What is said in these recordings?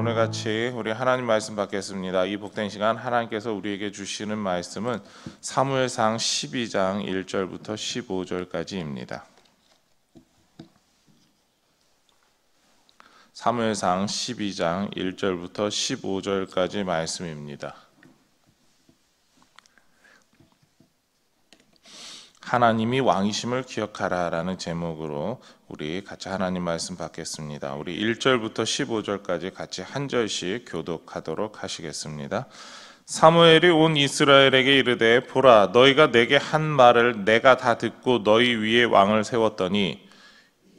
오늘 같이 우리 하나님 말씀 받겠습니다. 이 복된 시간 하나님께서 우리에게 주시는 말씀은 사무엘상 12장 1절부터 15절까지입니다. 사무엘상 12장 1절부터 15절까지 말씀입니다. 하나님이 왕이심을 기억하라라는 제목으로 우리 같이 하나님 말씀 받겠습니다. 우리 1절부터 15절까지 같이 한 절씩 교독하도록 하시겠습니다. 사무엘이 온 이스라엘에게 이르되 보라 너희가 내게 한 말을 내가 다 듣고 너희 위에 왕을 세웠더니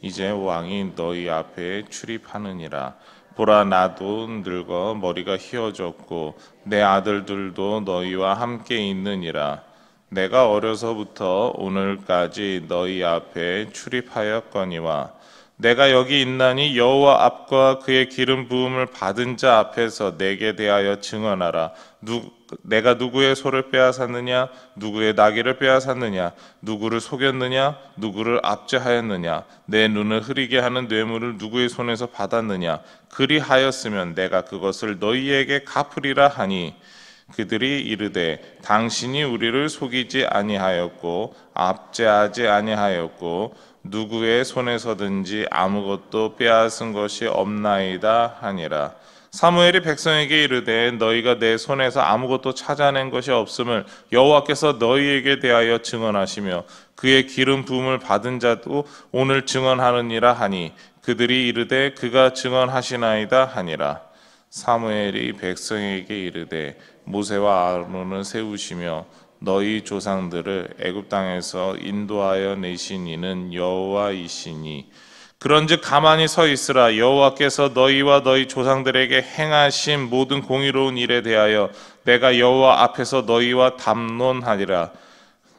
이제 왕이 너희 앞에 출입하느니라. 보라 나도 늙어 머리가 휘어졌고 내 아들들도 너희와 함께 있느니라. 내가 어려서부터 오늘까지 너희 앞에 출입하였거니와 내가 여기 있나니 여호와 앞과 그의 기름 부음을 받은 자 앞에서 내게 대하여 증언하라. 내가 누구의 소를 빼앗았느냐, 누구의 나귀를 빼앗았느냐, 누구를 속였느냐, 누구를 압제하였느냐, 내 눈을 흐리게 하는 뇌물을 누구의 손에서 받았느냐. 그리하였으면 내가 그것을 너희에게 갚으리라 하니 그들이 이르되 당신이 우리를 속이지 아니하였고 압제하지 아니하였고 누구의 손에서든지 아무것도 빼앗은 것이 없나이다 하니라. 사무엘이 백성에게 이르되 너희가 내 손에서 아무것도 찾아낸 것이 없음을 여호와께서 너희에게 대하여 증언하시며 그의 기름 부음을 받은 자도 오늘 증언하느니라 하니 그들이 이르되 그가 증언하시나이다 하니라. 사무엘이 백성에게 이르되 모세와 아론을 세우시며 너희 조상들을 애굽 땅에서 인도하여 내신 이는 여호와이시니 그런즉 가만히 서 있으라. 여호와께서 너희와 너희 조상들에게 행하신 모든 공의로운 일에 대하여 내가 여호와 앞에서 너희와 담론하리라.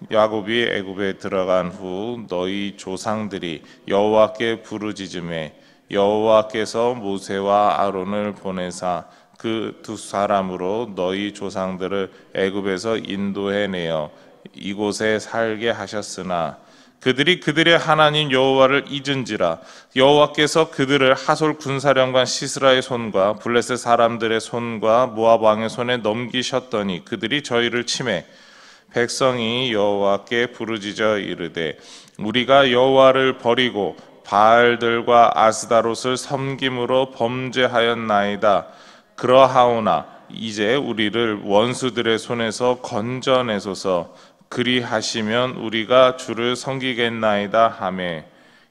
야곱이 애굽에 들어간 후 너희 조상들이 여호와께 부르짖음에 여호와께서 모세와 아론을 보내사 그 두 사람으로 너희 조상들을 애굽에서 인도해내어 이곳에 살게 하셨으나 그들이 그들의 하나님 여호와를 잊은지라. 여호와께서 그들을 하솔 군사령관 시스라의 손과 블레셋 사람들의 손과 모압 왕의 손에 넘기셨더니 그들이 저희를 치매 백성이 여호와께 부르짖어 이르되 우리가 여호와를 버리고 바알들과 아스다롯을 섬김으로 범죄하였나이다. 그러하오나 이제 우리를 원수들의 손에서 건져내소서. 그리하시면 우리가 주를 섬기겠나이다 하매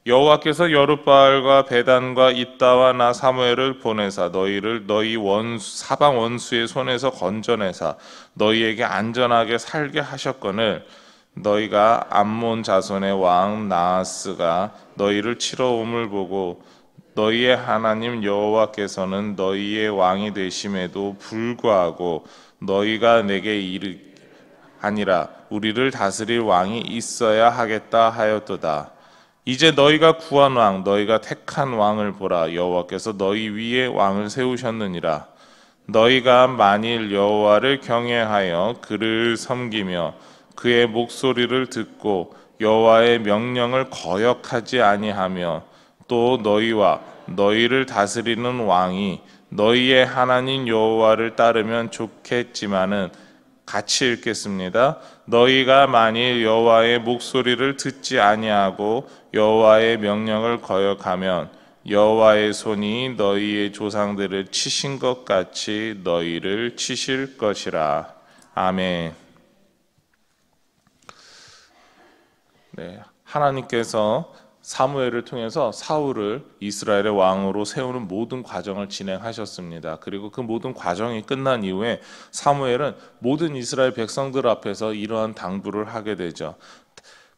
여호와께서 여룻바알과 베단과 입다와 나 사무엘을 보내사 너희를 너희 사방 원수의 손에서 건져내사 너희에게 안전하게 살게 하셨거늘 너희가 암몬 자손의 왕 나하스가 너희를 치러 옴을 보고 너희의 하나님 여호와께서는 너희의 왕이 되심에도 불구하고 너희가 내게 아니라 우리를 다스릴 왕이 있어야 하겠다 하였도다. 이제 너희가 구한 왕 너희가 택한 왕을 보라. 여호와께서 너희 위에 왕을 세우셨느니라. 너희가 만일 여호와를 경외하여 그를 섬기며 그의 목소리를 듣고 여호와의 명령을 거역하지 아니하며 또 너희와 너희를 다스리는 왕이 너희의 하나님 여호와를 따르면 좋겠지만은 같이 읽겠습니다. 너희가 만일 여호와의 목소리를 듣지 아니하고 여호와의 명령을 거역하면 여호와의 손이 너희의 조상들을 치신 것 같이 너희를 치실 것이라. 아멘. 네, 하나님께서 사무엘을 통해서 사울을 이스라엘의 왕으로 세우는 모든 과정을 진행하셨습니다. 그리고 그 모든 과정이 끝난 이후에 사무엘은 모든 이스라엘 백성들 앞에서 이러한 당부를 하게 되죠.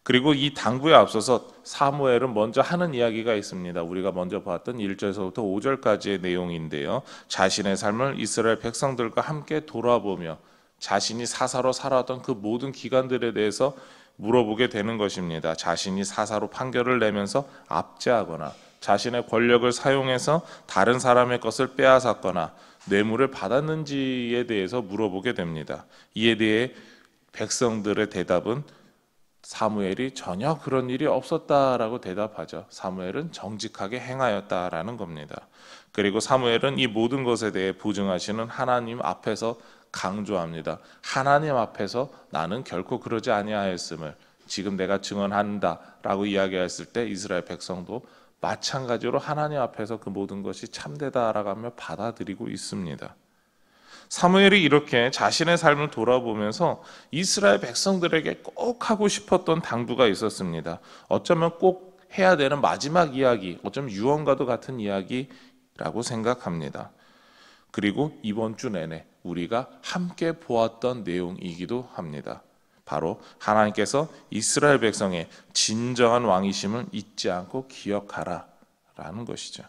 그리고 이 당부에 앞서서 사무엘은 먼저 하는 이야기가 있습니다. 우리가 먼저 봤던 1절에서부터 5절까지의 내용인데요. 자신의 삶을 이스라엘 백성들과 함께 돌아보며 자신이 사사로 살아왔던 그 모든 기간들에 대해서 물어보게 되는 것입니다. 자신이 사사로 판결을 내면서 압제하거나 자신의 권력을 사용해서 다른 사람의 것을 빼앗았거나 뇌물을 받았는지에 대해서 물어보게 됩니다. 이에 대해 백성들의 대답은 사무엘이 전혀 그런 일이 없었다라고 대답하죠. 사무엘은 정직하게 행하였다라는 겁니다. 그리고 사무엘은 이 모든 것에 대해 보증하시는 하나님 앞에서 강조합니다. 하나님 앞에서 나는 결코 그러지 아니하였음을 지금 내가 증언한다라고 이야기했을 때 이스라엘 백성도 마찬가지로 하나님 앞에서 그 모든 것이 참되다라고 하며 받아들이고 있습니다. 사무엘이 이렇게 자신의 삶을 돌아보면서 이스라엘 백성들에게 꼭 하고 싶었던 당부가 있었습니다. 어쩌면 꼭 해야 되는 마지막 이야기, 어쩌면 유언과도 같은 이야기라고 생각합니다. 그리고 이번 주 내내 우리가 함께 보았던 내용이기도 합니다. 바로 하나님께서 이스라엘 백성의 진정한 왕이심을 잊지 않고 기억하라 라는 것이죠.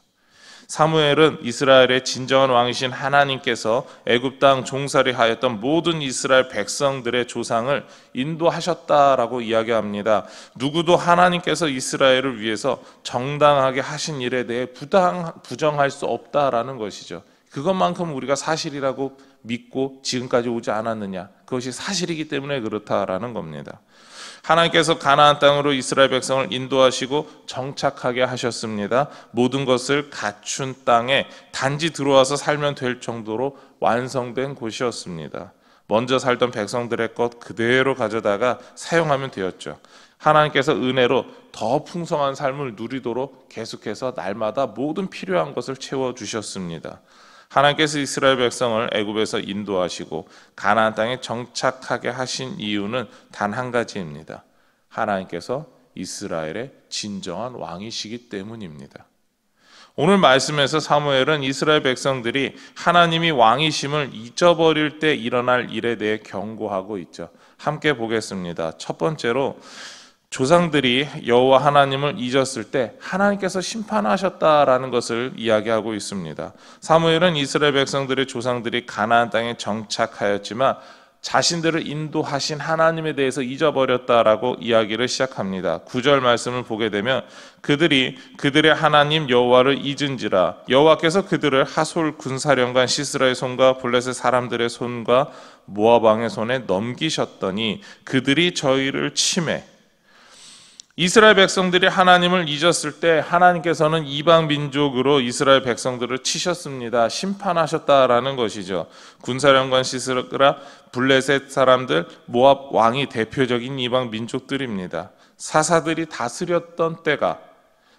사무엘은 이스라엘의 진정한 왕이신 하나님께서 애굽 땅 종살이 하였던 모든 이스라엘 백성들의 조상을 인도하셨다라고 이야기합니다. 누구도 하나님께서 이스라엘을 위해서 정당하게 하신 일에 대해 부정할 수 없다라는 것이죠. 그것만큼 우리가 사실이라고 믿고 지금까지 오지 않았느냐? 그것이 사실이기 때문에 그렇다라는 겁니다. 하나님께서 가나안 땅으로 이스라엘 백성을 인도하시고 정착하게 하셨습니다. 모든 것을 갖춘 땅에 단지 들어와서 살면 될 정도로 완성된 곳이었습니다. 먼저 살던 백성들의 것 그대로 가져다가 사용하면 되었죠. 하나님께서 은혜로 더 풍성한 삶을 누리도록 계속해서 날마다 모든 필요한 것을 채워주셨습니다. 하나님께서 이스라엘 백성을 애굽에서 인도하시고 가나안 땅에 정착하게 하신 이유는 단 한 가지입니다. 하나님께서 이스라엘의 진정한 왕이시기 때문입니다. 오늘 말씀에서 사무엘은 이스라엘 백성들이 하나님이 왕이심을 잊어버릴 때 일어날 일에 대해 경고하고 있죠. 함께 보겠습니다. 첫 번째로 조상들이 여호와 하나님을 잊었을 때 하나님께서 심판하셨다라는 것을 이야기하고 있습니다. 사무엘은 이스라엘 백성들의 조상들이 가나안 땅에 정착하였지만 자신들을 인도하신 하나님에 대해서 잊어버렸다라고 이야기를 시작합니다. 9절 말씀을 보게 되면 그들이 그들의 하나님 여호와를 잊은지라 여호와께서 그들을 하솔 군사령관 시스라의 손과 블레셋 사람들의 손과 모압 왕의 손에 넘기셨더니 그들이 저희를 치매 이스라엘 백성들이 하나님을 잊었을 때 하나님께서는 이방 민족으로 이스라엘 백성들을 치셨습니다. 심판하셨다라는 것이죠. 군사령관 시스라, 블레셋 사람들, 모압 왕이 대표적인 이방 민족들입니다. 사사들이 다스렸던 때가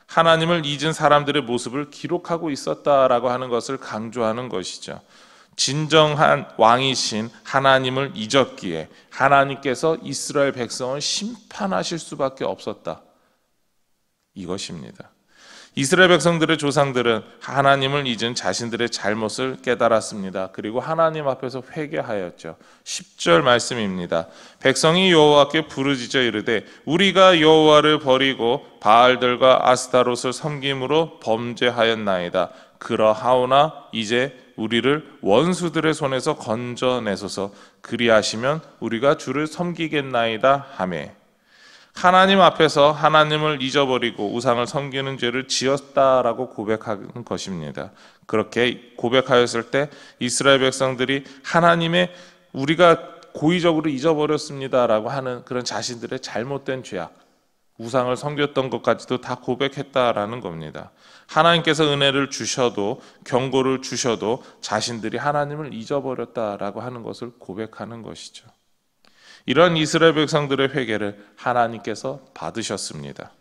하나님을 잊은 사람들의 모습을 기록하고 있었다라고 하는 것을 강조하는 것이죠. 진정한 왕이신 하나님을 잊었기에 하나님께서 이스라엘 백성을 심판하실 수밖에 없었다. 이것입니다. 이스라엘 백성들의 조상들은 하나님을 잊은 자신들의 잘못을 깨달았습니다. 그리고 하나님 앞에서 회개하였죠. 10절 말씀입니다. 백성이 여호와께 부르짖어 이르되 우리가 여호와를 버리고 바알들과 아스타롯을 섬김으로 범죄하였나이다. 그러하오나 이제 우리를 원수들의 손에서 건져내소서 그리하시면 우리가 주를 섬기겠나이다 하매 하나님 앞에서 하나님을 잊어버리고 우상을 섬기는 죄를 지었다라고 고백하는 것입니다. 그렇게 고백하였을 때 이스라엘 백성들이 하나님의 우리가 고의적으로 잊어버렸습니다라고 하는 그런 자신들의 잘못된 죄악 우상을 섬겼던 것까지도 다 고백했다라는 겁니다. 하나님께서 은혜를 주셔도 경고를 주셔도 자신들이 하나님을 잊어버렸다라고 하는 것을 고백하는 것이죠. 이런 이스라엘 백성들의 회개를 하나님께서 받으셨습니다.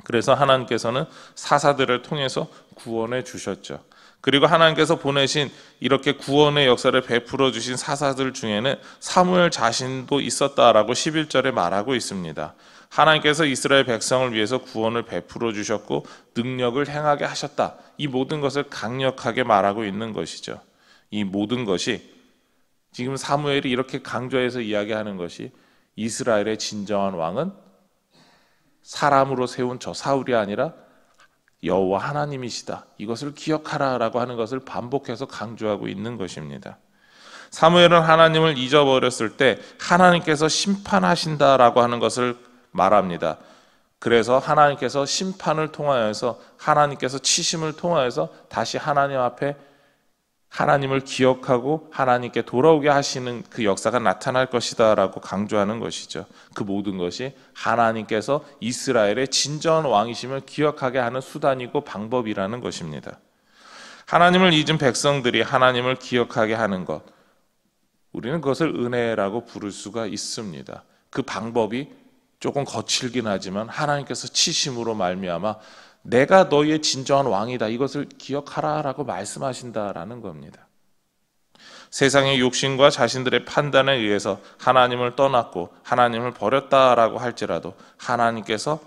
그래서 하나님께서는 사사들을 통해서 구원해 주셨죠. 그리고 하나님께서 보내신 이렇게 구원의 역사를 베풀어 주신 사사들 중에는 사무엘 자신도 있었다라고 11절에 말하고 있습니다. 하나님께서 이스라엘 백성을 위해서 구원을 베풀어 주셨고 능력을 행하게 하셨다. 이 모든 것을 강력하게 말하고 있는 것이죠. 이 모든 것이 지금 사무엘이 이렇게 강조해서 이야기하는 것이 이스라엘의 진정한 왕은 사람으로 세운 저 사울이 아니라 여호와 하나님이시다. 이것을 기억하라라고 하는 것을 반복해서 강조하고 있는 것입니다. 사무엘은 하나님을 잊어버렸을 때 하나님께서 심판하신다라고 하는 것을 말합니다. 그래서 하나님께서 심판을 통하여서 하나님께서 치심을 통하여서 다시 하나님 앞에 하나님을 기억하고 하나님께 돌아오게 하시는 그 역사가 나타날 것이다 라고 강조하는 것이죠. 그 모든 것이 하나님께서 이스라엘의 진정한 왕이심을 기억하게 하는 수단이고 방법이라는 것입니다. 하나님을 잊은 백성들이 하나님을 기억하게 하는 것, 우리는 그것을 은혜라고 부를 수가 있습니다. 그 방법이 조금 거칠긴 하지만 하나님께서 치심으로 말미암아 내가 너희의 진정한 왕이다, 이것을 기억하라라고 말씀하신다라는 겁니다. 세상의 욕심과 자신들의 판단에 의해서 하나님을 떠났고 하나님을 버렸다라고 할지라도 하나님께서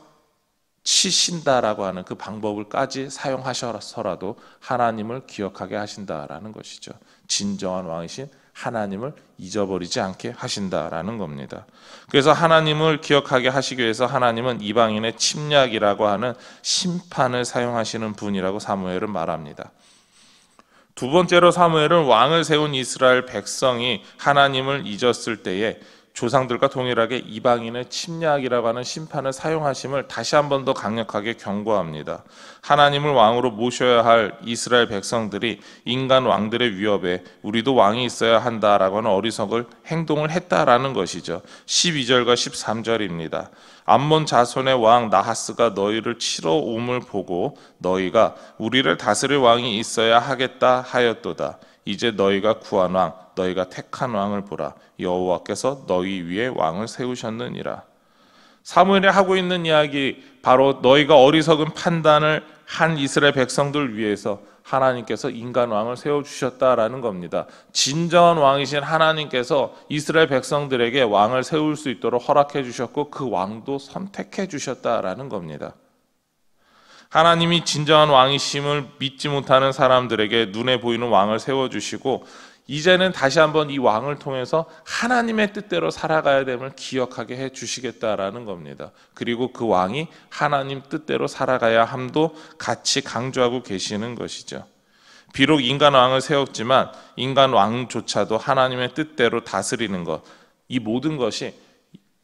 치신다라고 하는 그 방법을까지 사용하셔서라도 하나님을 기억하게 하신다라는 것이죠. 진정한 왕이신 하나님을 잊어버리지 않게 하신다라는 겁니다. 그래서 하나님을 기억하게 하시기 위해서 하나님은 이방인의 침략이라고 하는 심판을 사용하시는 분이라고 사무엘은 말합니다. 두 번째로 사무엘은 왕을 세운 이스라엘 백성이 하나님을 잊었을 때에 조상들과 동일하게 이방인의 침략이라고 하는 심판을 사용하심을 다시 한 번 더 강력하게 경고합니다. 하나님을 왕으로 모셔야 할 이스라엘 백성들이 인간 왕들의 위협에 우리도 왕이 있어야 한다라고 하는 어리석을 행동을 했다라는 것이죠. 12절과 13절입니다. 암몬 자손의 왕 나하스가 너희를 치러 옴을 보고 너희가 우리를 다스릴 왕이 있어야 하겠다 하였도다. 이제 너희가 구한 왕, 너희가 택한 왕을 보라. 여호와께서 너희 위에 왕을 세우셨느니라. 사무엘이 하고 있는 이야기, 바로 너희가 어리석은 판단을 한 이스라엘 백성들 위해서 하나님께서 인간 왕을 세워주셨다라는 겁니다. 진정한 왕이신 하나님께서 이스라엘 백성들에게 왕을 세울 수 있도록 허락해 주셨고 그 왕도 선택해 주셨다라는 겁니다. 하나님이 진정한 왕이심을 믿지 못하는 사람들에게 눈에 보이는 왕을 세워주시고 이제는 다시 한번 이 왕을 통해서 하나님의 뜻대로 살아가야 됨을 기억하게 해주시겠다라는 겁니다. 그리고 그 왕이 하나님 뜻대로 살아가야 함도 같이 강조하고 계시는 것이죠. 비록 인간 왕을 세웠지만 인간 왕조차도 하나님의 뜻대로 다스리는 것, 이 모든 것이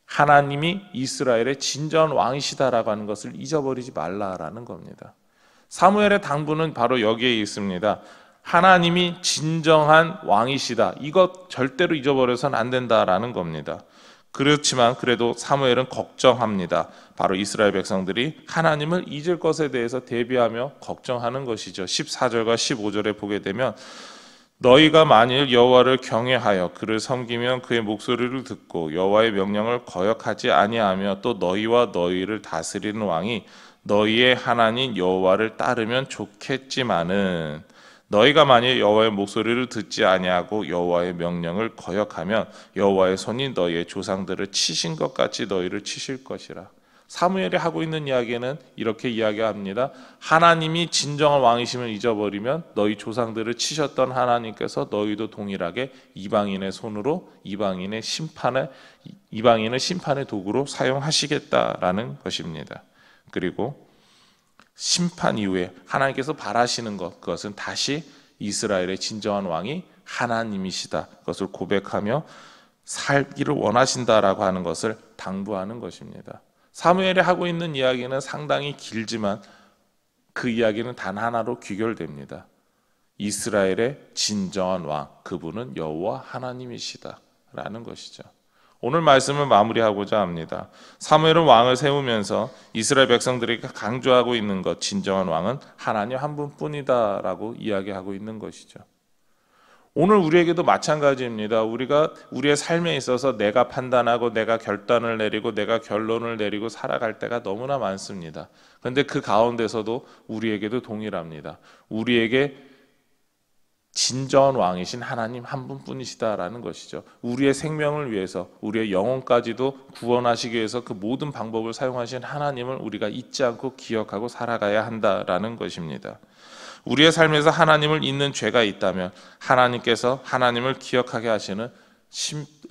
하나님이 이스라엘의 진정한 왕이시다라고 하는 것을 잊어버리지 말라라는 겁니다. 사무엘의 당부는 바로 여기에 있습니다. 하나님이 진정한 왕이시다, 이것 절대로 잊어버려서는 안 된다라는 겁니다. 그렇지만 그래도 사무엘은 걱정합니다. 바로 이스라엘 백성들이 하나님을 잊을 것에 대해서 대비하며 걱정하는 것이죠. 14절과 15절에 보게 되면 너희가 만일 여호와를 경외하여 그를 섬기면 그의 목소리를 듣고 여호와의 명령을 거역하지 아니하며 또 너희와 너희를 다스리는 왕이 너희의 하나님 여호와를 따르면 좋겠지만은 너희가 만일 여호와의 목소리를 듣지 아니하고 여호와의 명령을 거역하면 여호와의 손이 너희의 조상들을 치신 것 같이 너희를 치실 것이라. 사무엘이 하고 있는 이야기는 이렇게 이야기합니다. 하나님이 진정한 왕이심을 잊어버리면 너희 조상들을 치셨던 하나님께서 너희도 동일하게 이방인의 손으로 이방인의 심판의 도구로 사용하시겠다라는 것입니다. 그리고 심판 이후에 하나님께서 바라시는 것, 그것은 다시 이스라엘의 진정한 왕이 하나님이시다, 그것을 고백하며 살기를 원하신다라고 하는 것을 당부하는 것입니다. 사무엘이 하고 있는 이야기는 상당히 길지만 그 이야기는 단 하나로 귀결됩니다. 이스라엘의 진정한 왕, 그분은 여호와 하나님이시다라는 것이죠. 오늘 말씀을 마무리하고자 합니다. 사무엘은 왕을 세우면서 이스라엘 백성들에게 강조하고 있는 것, 진정한 왕은 하나님 한 분뿐이다라고 이야기하고 있는 것이죠. 오늘 우리에게도 마찬가지입니다. 우리가 우리의 삶에 있어서 내가 판단하고 내가 결단을 내리고 내가 결론을 내리고 살아갈 때가 너무나 많습니다. 그런데 그 가운데서도 우리에게도 동일합니다. 우리에게 진정한 왕이신 하나님 한 분뿐이시다라는 것이죠. 우리의 생명을 위해서, 우리의 영혼까지도 구원하시기 위해서 그 모든 방법을 사용하신 하나님을 우리가 잊지 않고 기억하고 살아가야 한다라는 것입니다. 우리의 삶에서 하나님을 잊는 죄가 있다면 하나님께서 하나님을 기억하게 하시는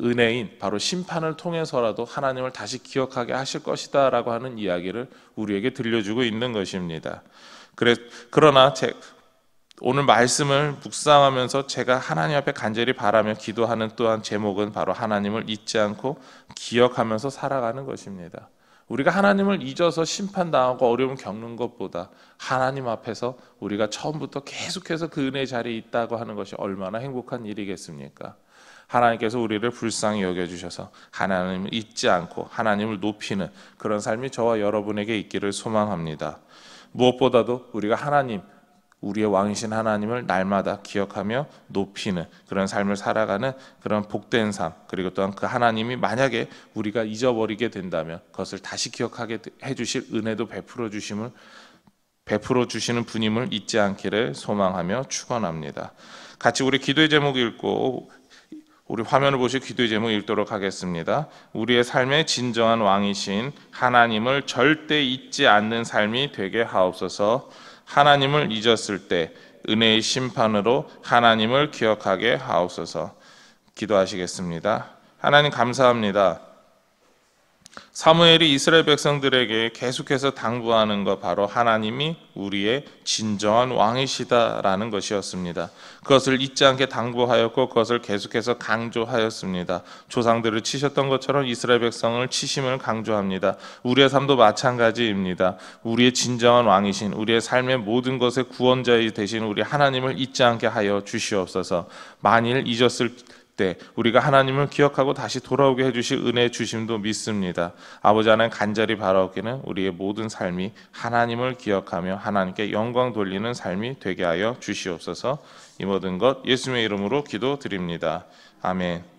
은혜인 바로 심판을 통해서라도 하나님을 다시 기억하게 하실 것이다 라고 하는 이야기를 우리에게 들려주고 있는 것입니다. 그러나 오늘 말씀을 묵상하면서 제가 하나님 앞에 간절히 바라며 기도하는 또한 제목은 바로 하나님을 잊지 않고 기억하면서 살아가는 것입니다. 우리가 하나님을 잊어서 심판당하고 어려움 겪는 것보다 하나님 앞에서 우리가 처음부터 계속해서 그 은혜의 자리에 있다고 하는 것이 얼마나 행복한 일이겠습니까? 하나님께서 우리를 불쌍히 여겨주셔서 하나님을 잊지 않고 하나님을 높이는 그런 삶이 저와 여러분에게 있기를 소망합니다. 무엇보다도 우리가 하나님, 우리의 왕이신 하나님을 날마다 기억하며 높이는 그런 삶을 살아가는 그런 복된 삶, 그리고 또한 그 하나님이 만약에 우리가 잊어버리게 된다면 그것을 다시 기억하게 해주실 은혜도 베풀어 주시는 분임을 잊지 않기를 소망하며 축원합니다. 같이 우리 기도의 제목 읽고 우리 화면을 보시고 기도의 제목 읽도록 하겠습니다. 우리의 삶의 진정한 왕이신 하나님을 절대 잊지 않는 삶이 되게 하옵소서. 하나님을 잊었을 때 은혜의 심판으로 하나님을 기억하게 하옵소서. 기도하시겠습니다. 하나님 감사합니다. 사무엘이 이스라엘 백성들에게 계속해서 당부하는 것 바로 하나님이 우리의 진정한 왕이시다라는 것이었습니다. 그것을 잊지 않게 당부하였고 그것을 계속해서 강조하였습니다. 조상들을 치셨던 것처럼 이스라엘 백성을 치심을 강조합니다. 우리의 삶도 마찬가지입니다. 우리의 진정한 왕이신 우리의 삶의 모든 것의 구원자 되신 우리 하나님을 잊지 않게 하여 주시옵소서. 만일 잊었을 때 우리가 하나님을 기억하고 다시 돌아오게 해주실 은혜 주심도 믿습니다. 아버지 하나님 간절히 바라옵기는 우리의 모든 삶이 하나님을 기억하며 하나님께 영광 돌리는 삶이 되게 하여 주시옵소서. 이 모든 것 예수님의 이름으로 기도드립니다. 아멘.